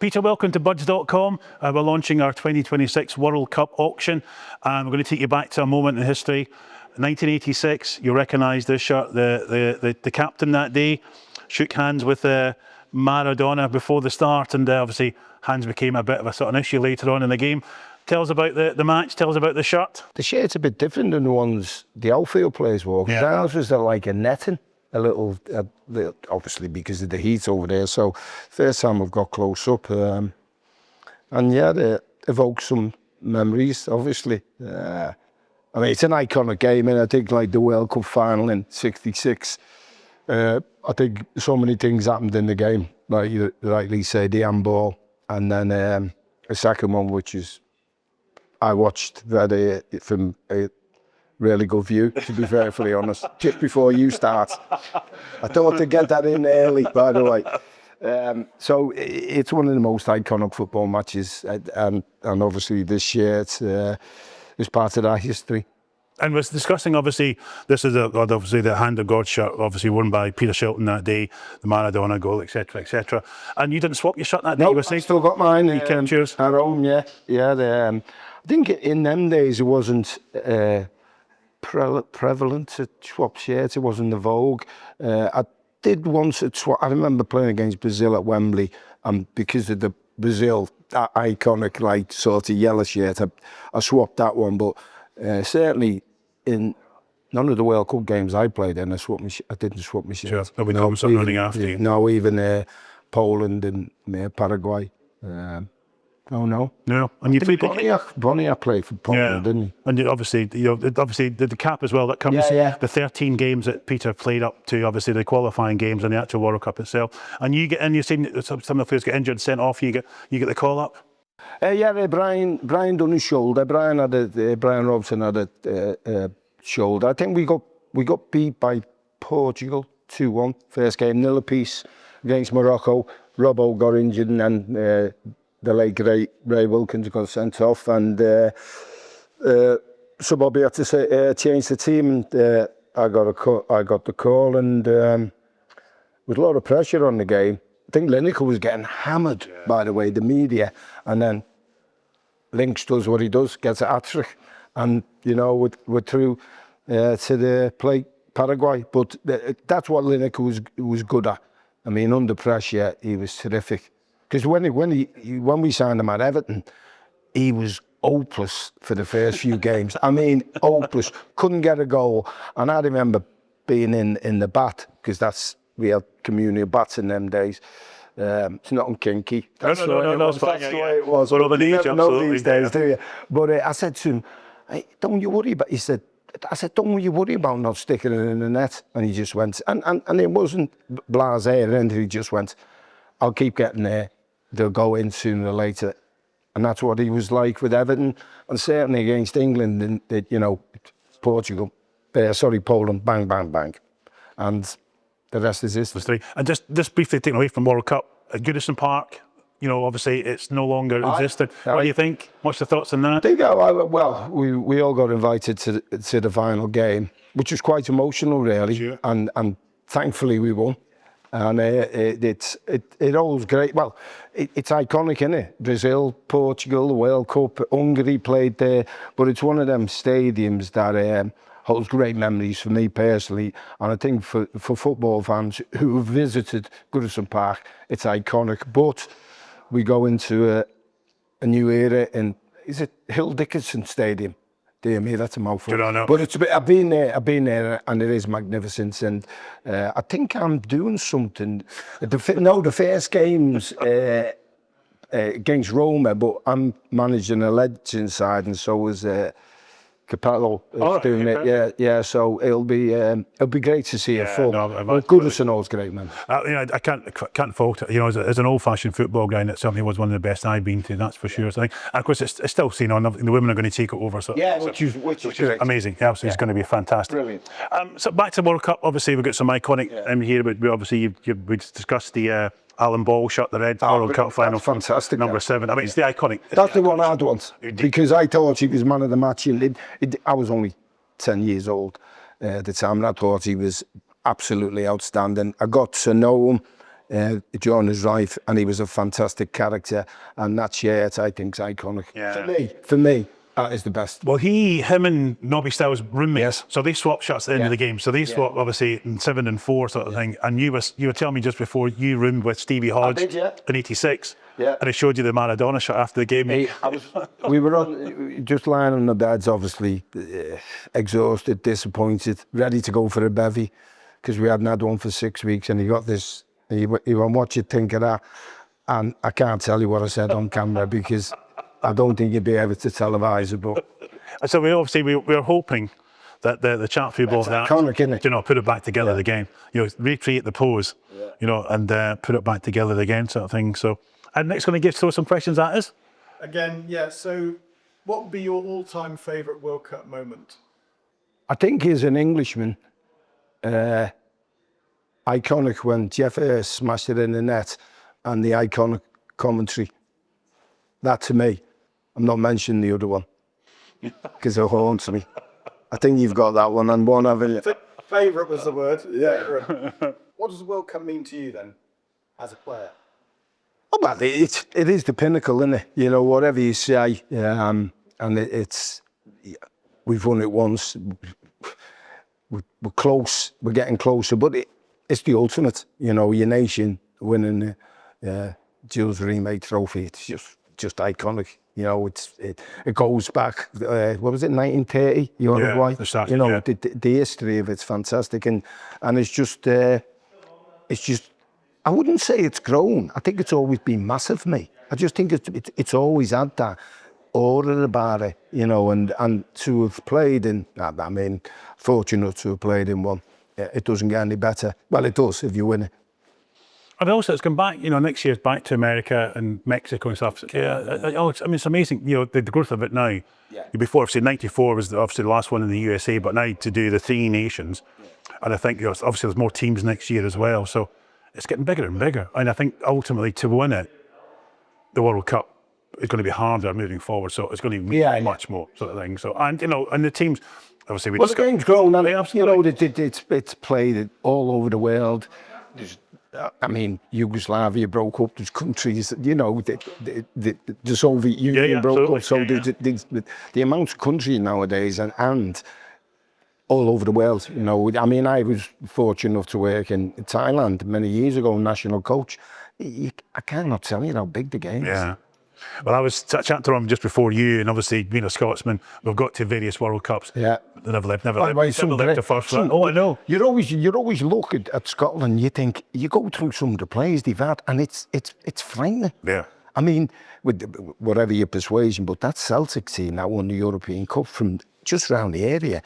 Peter, welcome to buds.com. We're launching our 2026 World Cup auction. We're going to take you back to a moment in history. 1986, you recognise this shirt. The captain that day shook hands with Maradona before the start, and obviously hands became a bit of a sort of an issue later on in the game. Tell us about the match, tell us about the shirt. The shirt's a bit different than the ones the outfield players wore. Yeah. Ours was like a netting, a little, obviously because of the heat over there. So first time I've got close up, and yeah, it evokes some memories, obviously. I mean, it's an iconic game, and I think like the World Cup final in '66, I think so many things happened in the game, like you rightly say, the handball, and then a second one, which is I watched that from a really good view, to be very honest, just before you start. I thought to get that in early, by the way. So it's one of the most iconic football matches, and obviously this year it's part of that history. And was discussing, obviously, this is obviously the Hand of God shirt, obviously worn by Peter Shilton that day, the Maradona goal, etc., etc. And you didn't swap your shirt that day? No, I still got mine. You kept yours? At home, yeah. I think in them days it wasn't prevalent to swap shirts. It wasn't the vogue. I did once swap. I remember playing against Brazil at Wembley, and because of the Brazil that iconic like sort of yellow shirt, I swapped that one. But certainly in none of the World Cup games I played in, I didn't swap my shirt. Sure, there'll be no something running after you. No, even Poland and Paraguay. No. And you played Bonnier played for Poland, didn't he? And obviously the cap as well. That covers the 13 games that Peter played up to. Obviously the qualifying games and the actual World Cup itself. And you get in. You've seen some of the players get injured, sent off. You get the call up. Brian done his shoulder. Brian Robson had a shoulder. I think we got beat by Portugal 2-1 first game, nil apiece against Morocco. Robbo got injured, and then the late great Ray Wilkins got sent off, and so Bobby had to change the team. And I got the call, and with a lot of pressure on the game. I think Lineker was getting hammered, by the way, the media, and then Links does what he does, gets a hat-trick, and you know we're through to the play Paraguay. But that's what Lineker was good at. I mean, under pressure, he was terrific. Because when we signed him at Everton, he was hopeless for the first few games. I mean, hopeless. Couldn't get a goal. And I remember being in the bat, because we had community bats in them days. It's not kinky. That's the way it was. Well, these days, do you? But I said to him, hey, don't you worry about. I said, don't you worry about not sticking it in the net. And he just went, and it wasn't blasé or anything. He just went, I'll keep getting there. They'll go in sooner or later. And that's what he was like with Everton, and certainly against England, and Poland, bang, bang, bang. And the rest is history. And just briefly taking away from World Cup, at Goodison Park, obviously it's no longer existed. What do you think? What's the thoughts on that? I think, we all got invited to the final game, which was quite emotional, really. Sure. And thankfully we won. And it always great. Well, it's iconic, isn't it? Brazil, Portugal, the World Cup, Hungary played there. But it's one of them stadiums that holds great memories for me personally, and I think for football fans who have visited Goodison Park, it's iconic. But we go into a new era in, is it Hill Dickinson Stadium? Dear me, that's a mouthful. But I've been there, and it is magnificent. And I think I'm doing something. The first game's against Roma, but I'm managing a Legends side, and so is Capello doing it. Yeah. So it'll be great to see it full. Goodison always great, man. I can't fault it. As an old-fashioned football guy, it certainly was one of the best I've been to. That's for sure. So and of course, it's still seen on. The women are going to take it over. So which is amazing. Yeah, absolutely, it's going to be fantastic. Brilliant. So back to World Cup. Obviously, we've got some iconic here, but we discussed the Alan Ball shot the red World Cup final. Fantastic. Number 7. I mean, it's the iconic. That's the one I'd want, because I thought he was man of the match. And I was only 10 years old at the time, and I thought he was absolutely outstanding. I got to know him. during his life, and he was a fantastic character. And that shirt, I think, is iconic. Yeah. For me, that is the best. Well, him and Nobby Stiles roommates, so they swapped shirts at the end of the game. So they swapped obviously in 7 and 4 sort of thing. And you were telling me just before you roomed with Stevie Hodge in '86. Yeah. And I showed you the Maradona shot after the game. We were just lying on the beds, obviously, exhausted, disappointed, ready to go for a bevy, because we hadn't had one for 6 weeks, and he got this. He went, what you think of that? And I can't tell you what I said on camera, because I don't think you'd be able to televise it. But so we were hoping that the chat through both that, put it back together again. Recreate the pose, and put it back together again, sort of thing. So, and Nick's going to throw some questions at us. Again, yeah. So, what would be your all-time favourite World Cup moment? I think he's an Englishman. Iconic when Jeff Hurst smashed it in the net, and the iconic commentary. That to me, I'm not mentioning the other one because it haunts me. I think you've got that one and one, haven't you? Favourite was the word. Yeah. What does the World Cup mean to you then, as a player? Oh, well, it is the pinnacle, isn't it? Whatever you say, and we've won it once. We're close. We're getting closer, but it's the ultimate. Your nation winning the Jules Rimet Trophy. It's just iconic. It goes back. What was it? 1930. Uruguay. The history of it's fantastic, and it's just. I wouldn't say it's grown. I think it's always been massive for me. I just think it's always had that aura about it, and to have played in, I mean, fortunate to have played in one. It doesn't get any better. Well, it does if you win it. And also, it's come back, next year's back to America and Mexico and stuff. It's amazing, the growth of it now. Yeah. Before, obviously, '94 was obviously the last one in the USA, but now to do the 3 nations. And I think, obviously, there's more teams next year as well. So it's getting bigger and bigger. And I think ultimately to win it, the World Cup is going to be harder moving forward. So it's going to be much more sort of thing. So, and the teams, obviously, the game's grown. And, it's played all over the world. I mean, Yugoslavia broke up. There's countries, the Soviet Union broke up. So the amount of countries nowadays and all over the world, I mean, I was fortunate enough to work in Thailand many years ago, national coach. I cannot tell you how big the game is. Yeah. Well, I was chatting to him just before you, and obviously being a Scotsman, we've got to various World Cups. Yeah. They never left the first round. Oh, I know. You always look at Scotland, you think, you go through some of the players they've had, and it's frightening. Yeah. I mean, with whatever your persuasion, but that Celtic team that won the European Cup from just around the area,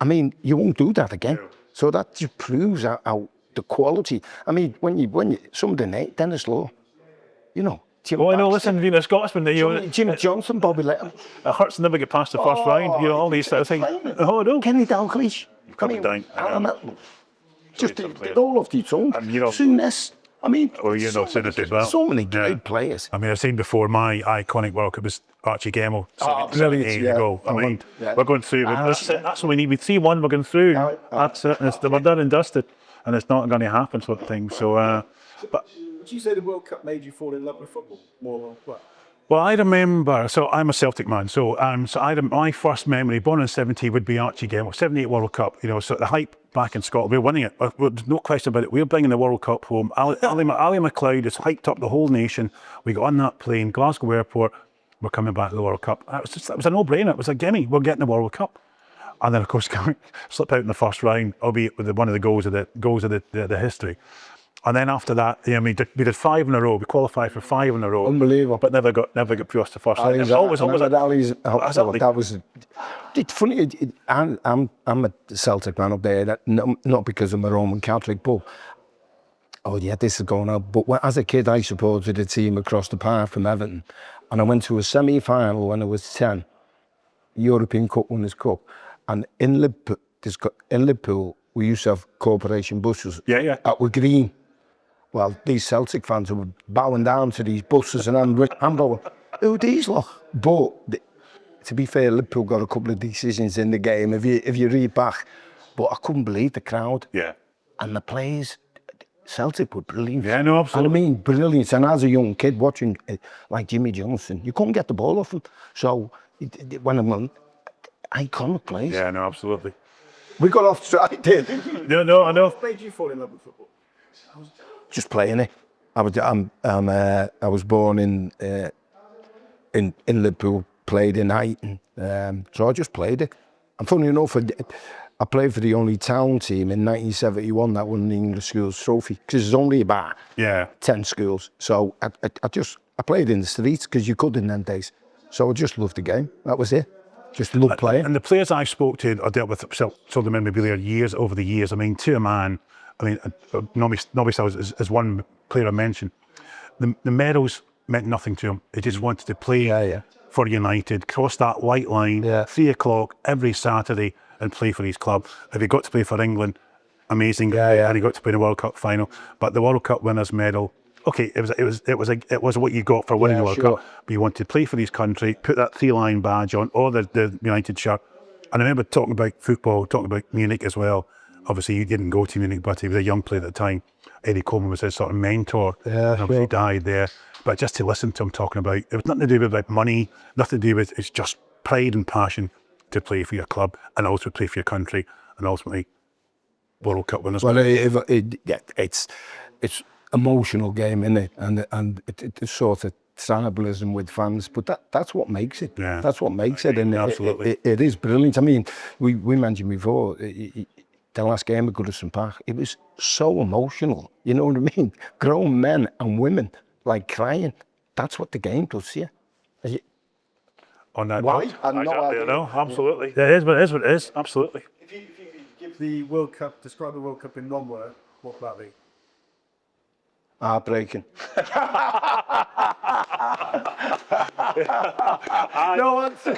I mean, you won't do that again. Yeah. So that just proves how the quality. I mean, when you some of the Dennis Law, Jim I know, listen, being a Scotsman, Jim Johnson, Bobby Letton. It hurts to never get past the first round, all these sort of things. Oh, no. Kenny Dalglish. Just all of these own. Souness. I mean, Souness as well. So many great players. I mean, I've seen before my iconic World Cup was Archie Gemmill 7 years ago. I mean, we're going through. That's what we need. With 3-1, we're going through. That's it. We're done and dusted, and it's not going to happen, sort of thing. So, but. Would you say the World Cup made you fall in love with football more or what? Well, I remember, so I'm a Celtic man, so my first memory, born in 70, would be Archie Gemmill, 78 World Cup, so the hype back in Scotland, we're winning it, there's no question about it, we're bringing the World Cup home. Ali McLeod has hyped up the whole nation, we got on that plane, Glasgow Airport, we're coming back to the World Cup. It was a no-brainer, it was like, gimme, we're getting the World Cup. And then, of course, slip out in the first round, albeit with one of the goals of the history. And then after that, we did 5 in a row. We qualified for 5 in a row. Unbelievable. But never got past the first round. It's funny. I'm a Celtic fan up there. Not because I'm a Roman Catholic, but this is going on. But as a kid, I supported a team across the park from Everton, and I went to a semi-final when I was 10, European Cup Winners' Cup, and in Liverpool, we used to have corporation buses. That were green. Well, these Celtic fans were bowing down to these buses, and I'm going, who are these lot? But to be fair, Liverpool got a couple of decisions in the game. If you read back, but I couldn't believe the crowd. Yeah. And the players, Celtic were brilliant. Yeah, no, absolutely. And I mean, brilliant. And as a young kid watching, like Jimmy Johnson, you couldn't get the ball off him. So when I'm on, iconic players. Yeah, no, absolutely. We got off track, did. No, I know. What made you fall in love with football? Just playing it. I was born in Liverpool, played in Eighton, so I just played it. And funny enough, I played for the only town team in 1971 that won the English Schools Trophy, because there's only about 10 schools. So I played in the streets because you could in them days. So I just loved the game. That was it. Just loved playing. And the players I spoke to or dealt with sold the memorabilia over the years. I mean, to a man, I mean, Nobby is one player I mentioned. The medals meant nothing to him. He just wanted to play for United, cross that white line, 3 o'clock every Saturday and play for his club. If he got to play for England, amazing. And he got to play in the World Cup final. But the World Cup winners medal, okay, it was what you got for winning the World Cup. But you wanted to play for his country, put that 3-line badge on, or the United shirt. And I remember talking about football, talking about Munich as well. Obviously, he didn't go to Munich, but he was a young player at the time. Eddie Coleman was his sort of mentor. He died there. But just to listen to him talking about, it was nothing to do with like money, nothing to do with, it's just pride and passion to play for your club and also play for your country and ultimately World Cup winners. Well, it's emotional game, isn't it? And it's sort of tribalism with fans, but that's what makes it. Yeah. That's what makes it, and absolutely. It is brilliant. I mean, we mentioned before the last game at Goodison Park. It was so emotional. You know what I mean? Grown men and women like crying. That's what the game does here. On that Why? note, I'm not exactly, no, absolutely. It is what it is, absolutely. If you could give the World Cup, describe the World Cup in one word, what would that be? Heartbreaking. No answer.